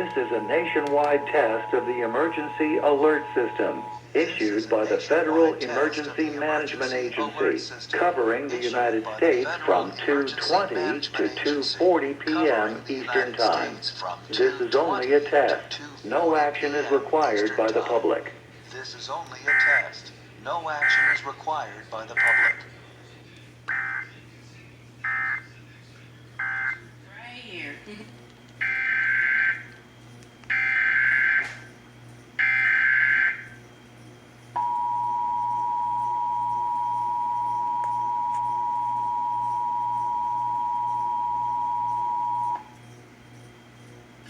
This is a nationwide test of the Emergency Alert System, issued by the Federal Emergency Management Agency, covering the United States from 2:20 to 2:40 p.m. Eastern Time. This is only a test. No action is required by the public. This is only a test. No action is required by the public. Right here.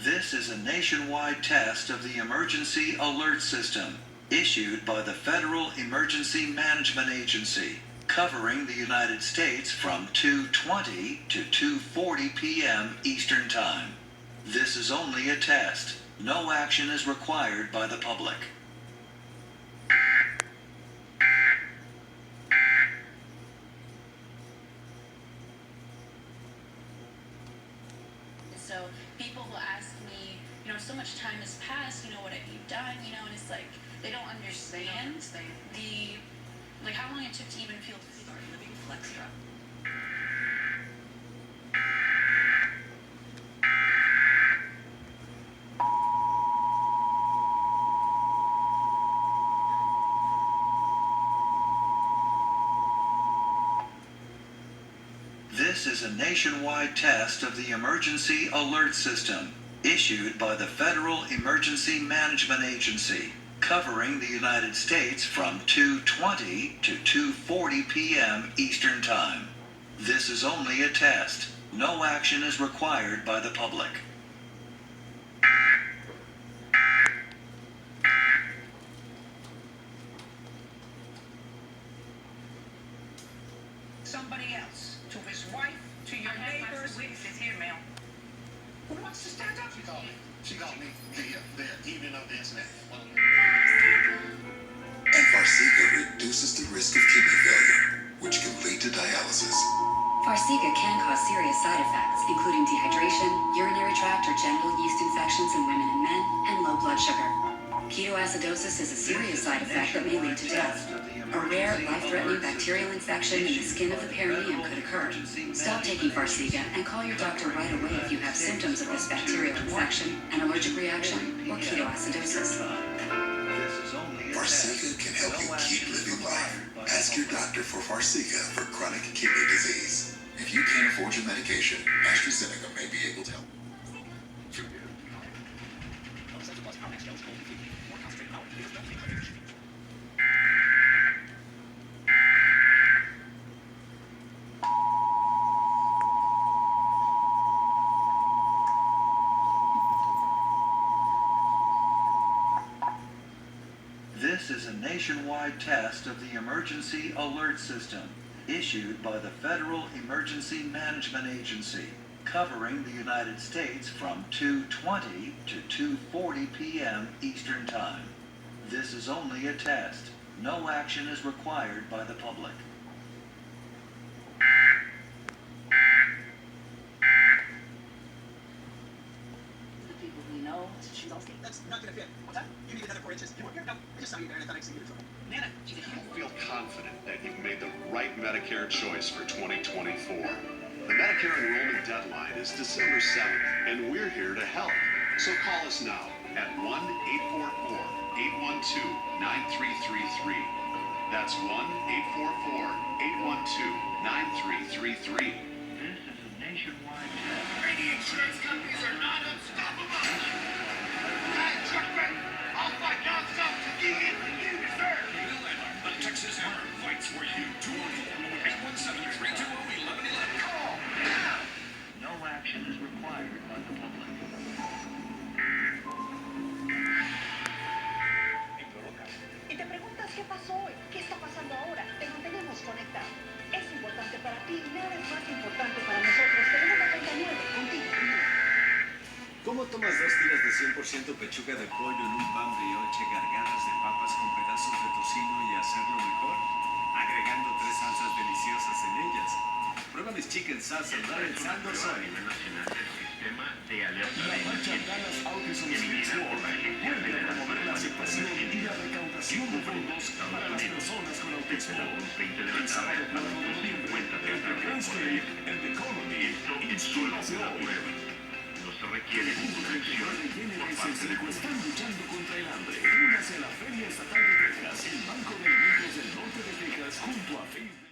This is a nationwide test of the Emergency Alert System, issued by the Federal Emergency Management Agency, covering the United States from 2:20 to 2:40 p.m. Eastern Time. This is only a test. No action is required by the public. So people will ask me, so much time has passed, what have you done, and it's like, they don't understand how long it took to even feel start living Flextra. This is a nationwide test of the Emergency Alert System, issued by the Federal Emergency Management Agency, covering the United States from 2:20 to 2:40 p.m. Eastern Time. This is only a test. No action is required by the public. Somebody else, to his wife, to your neighbors. Witnesses here, ma'am. Who wants to stand up? She called me the evening of the incident. And Farxiga reduces the risk of kidney failure, which can lead to dialysis. Farxiga can cause serious side effects, including dehydration, urinary tract or genital yeast infections in women and men, and low blood sugar. Ketoacidosis is a serious side effect that may lead to death. A rare, life-threatening bacterial infection in the skin of the perineum could occur. Stop taking Farxiga and call your doctor right away if you have symptoms of this bacterial infection, an allergic reaction, or ketoacidosis. Farxiga can help you keep living life. Ask your doctor for Farxiga for chronic kidney disease. If you can't afford your medication, AstraZeneca may be able to help. This is a nationwide test of the Emergency Alert System, issued by the Federal Emergency Management Agency, covering the United States from 2:20 to 2:40 p.m. Eastern Time. This is only a test. No action is required by the public. The people we know, she's all state. That's not gonna fit. What's that? You need another 4 inches. You want here? No, I just saw you there and I thought I'd see you before. Nana, she's a You feel confident that you've made the right Medicare choice for 2024. The Medicare enrollment deadline is December 7th, and we're here to help. So call us now at 1-844-812-9333. That's 1-844-812-9333. This is a nationwide test. the insurance companies are not unstoppable. Hey, Chuckman, I'll fight nonstop to get anything you deserve. The Texas Hammer fights for you. 214-817-320-1111. Call now. No action is required by the public. Y te preguntas qué pasó hoy, qué está pasando ahora. Te mantenemos conectado. Es importante para ti, nada es más importante para nosotros. Tenemos la 39 contigo primero. ¿Cómo tomas 2 tiras de 100% pechuga de pollo en un pan brioche cargadas de papas con pedazos de tocino y hacerlo mejor? Agregando 3 salsas deliciosas en ellas. Prueba mis chicken salsa, no pensando soy. A nivel nacional, el sistema La marcha Dallas Autism Speaks World vuelve a promover la aceptación y la recaudación de fondos para las personas con autismo. El sábado 4 de noviembre, entre Grand Street and the Colony, inscríbase hoy. No se requiere ninguna acción por parte del gobierno. Están luchando contra el hambre. Únase a la Feria Estatal de Texas, el Banco de Alimentos del Norte de Texas, junto a Facebook.